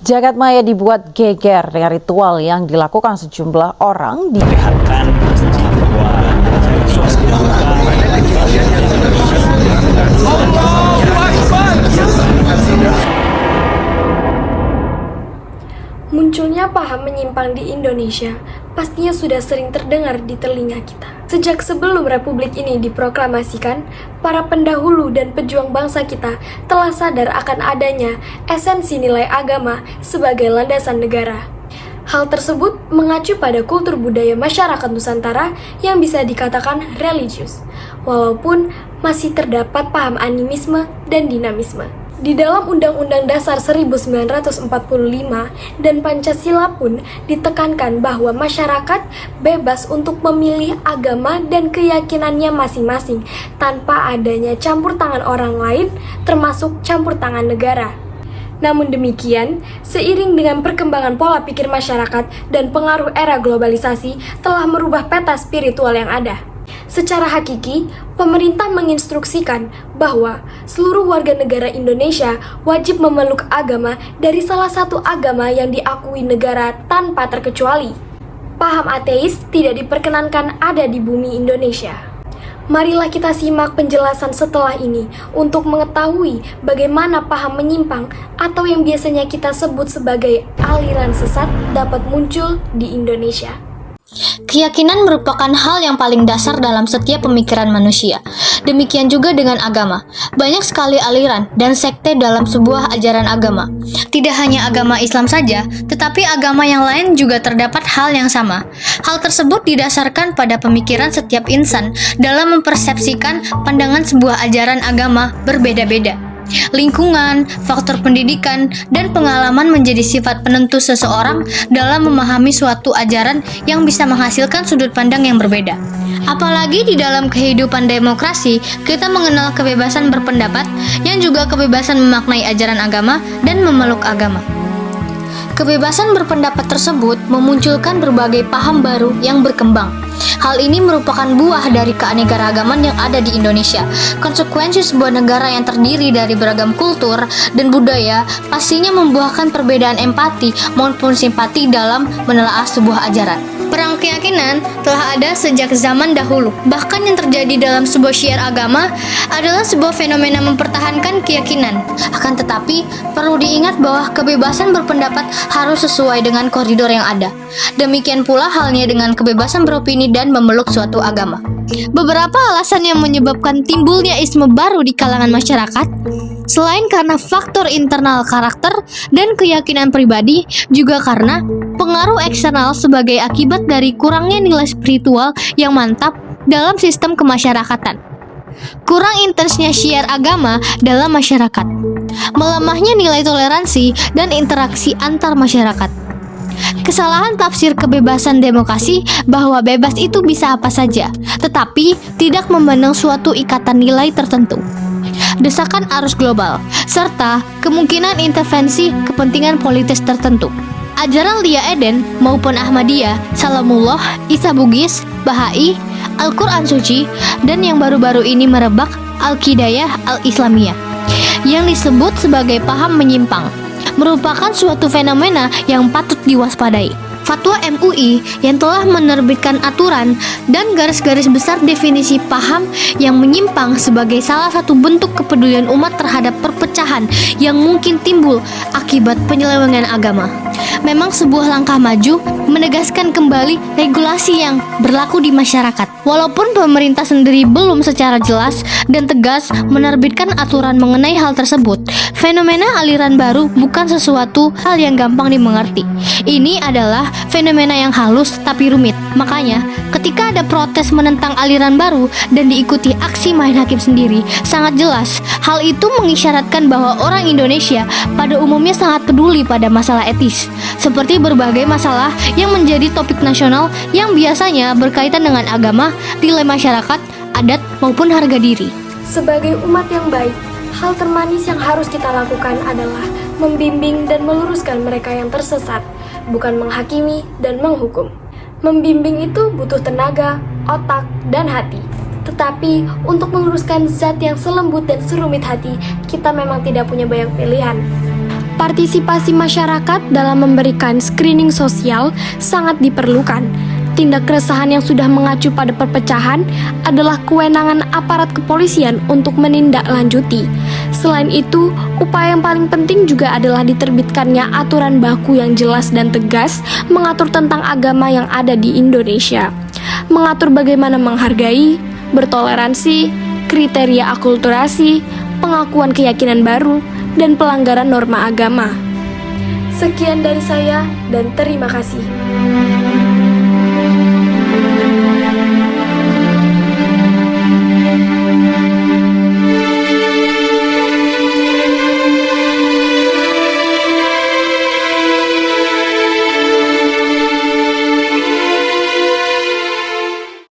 Jagat maya dibuat geger dengan ritual yang dilakukan sejumlah orang di Perlihatkan bahwa suasana Munculnya paham menyimpang di Indonesia pastinya sudah sering terdengar di telinga kita. Sejak sebelum republik ini diproklamasikan, para pendahulu dan pejuang bangsa kita telah sadar akan adanya esensi nilai agama sebagai landasan negara. Hal tersebut mengacu pada kultur budaya masyarakat Nusantara yang bisa dikatakan religius, walaupun masih terdapat paham animisme dan dinamisme. Di dalam Undang-Undang Dasar 1945 dan Pancasila pun ditekankan bahwa masyarakat bebas untuk memilih agama dan keyakinannya masing-masing tanpa adanya campur tangan orang lain, termasuk campur tangan negara. Namun demikian, seiring dengan perkembangan pola pikir masyarakat dan pengaruh era globalisasi telah merubah peta spiritual yang ada. Secara hakiki, pemerintah menginstruksikan bahwa seluruh warga negara Indonesia wajib memeluk agama dari salah satu agama yang diakui negara tanpa terkecuali. Paham ateis tidak diperkenankan ada di bumi Indonesia. Marilah kita simak penjelasan setelah ini untuk mengetahui bagaimana paham menyimpang atau yang biasanya kita sebut sebagai aliran sesat dapat muncul di Indonesia. Keyakinan merupakan hal yang paling dasar dalam setiap pemikiran manusia. Demikian juga dengan agama. Banyak sekali aliran dan sekte dalam sebuah ajaran agama. Tidak hanya agama Islam saja, tetapi agama yang lain juga terdapat hal yang sama. Hal tersebut didasarkan pada pemikiran setiap insan dalam mempersepsikan pandangan sebuah ajaran agama berbeda-beda. Lingkungan, faktor pendidikan, dan pengalaman menjadi sifat penentu seseorang dalam memahami suatu ajaran yang bisa menghasilkan sudut pandang yang berbeda. Apalagi di dalam kehidupan demokrasi, kita mengenal kebebasan berpendapat yang juga kebebasan memaknai ajaran agama dan memeluk agama. Kebebasan berpendapat tersebut memunculkan berbagai paham baru yang berkembang. Hal ini merupakan buah dari keanekaragaman yang ada di Indonesia. Konsekuensi sebuah negara yang terdiri dari beragam kultur dan budaya pastinya membuahkan perbedaan empati maupun simpati dalam menelaah sebuah ajaran. Perang keyakinan telah ada sejak zaman dahulu. Bahkan yang terjadi dalam sebuah syiar agama adalah sebuah fenomena mempertahankan keyakinan. Akan tetapi, perlu diingat bahwa kebebasan berpendapat harus sesuai dengan koridor yang ada. Demikian pula halnya dengan kebebasan beropini dan memeluk suatu agama. Beberapa alasan yang menyebabkan timbulnya isme baru di kalangan masyarakat, selain karena faktor internal karakter dan keyakinan pribadi, juga karena pengaruh eksternal sebagai akibat dari kurangnya nilai spiritual yang mantap dalam sistem kemasyarakatan. Kurang intensnya syiar agama dalam masyarakat, melemahnya nilai toleransi dan interaksi antar masyarakat. Kesalahan tafsir kebebasan demokrasi bahwa bebas itu bisa apa saja, tetapi tidak memandang suatu ikatan nilai tertentu. Desakan arus global, serta kemungkinan intervensi kepentingan politis tertentu. Ajaran Lia Eden maupun Ahmadiyah, Salamullah, Isa Bugis, Bahai, Al-Quran Suci, dan yang baru-baru ini merebak Al-Qidayah Al-Islamiyah, yang disebut sebagai paham menyimpang, merupakan suatu fenomena yang patut diwaspadai. Fatwa MUI yang telah menerbitkan aturan dan garis-garis besar definisi paham yang menyimpang sebagai salah satu bentuk kepedulian umat terhadap perpecahan yang mungkin timbul akibat penyelewengan agama. Memang sebuah langkah maju menegaskan kembali regulasi yang berlaku di masyarakat. Walaupun pemerintah sendiri belum secara jelas dan tegas menerbitkan aturan mengenai hal tersebut, fenomena aliran baru bukan sesuatu hal yang gampang dimengerti. Ini adalah fenomena yang halus tapi rumit. Makanya, ketika ada protes menentang aliran baru dan diikuti aksi main hakim sendiri, sangat jelas hal itu mengisyaratkan bahwa orang Indonesia pada umumnya sangat peduli pada masalah etis, seperti berbagai masalah yang menjadi topik nasional yang biasanya berkaitan dengan agama, nilai masyarakat, adat, maupun harga diri. Sebagai umat yang baik, hal termanis yang harus kita lakukan adalah membimbing dan meluruskan mereka yang tersesat, bukan menghakimi dan menghukum. Membimbing itu butuh tenaga, otak, dan hati. Tetapi untuk meluruskan zat yang selembut dan serumit hati, kita memang tidak punya banyak pilihan. Partisipasi masyarakat dalam memberikan screening sosial sangat diperlukan. Tindak keresahan yang sudah mengacu pada perpecahan adalah kewenangan aparat kepolisian untuk menindaklanjuti. Selain itu, upaya yang paling penting juga adalah diterbitkannya aturan baku yang jelas dan tegas mengatur tentang agama yang ada di Indonesia. Mengatur bagaimana menghargai, bertoleransi, kriteria akulturasi, pengakuan keyakinan baru, dan pelanggaran norma agama. Sekian dari saya dan terima kasih.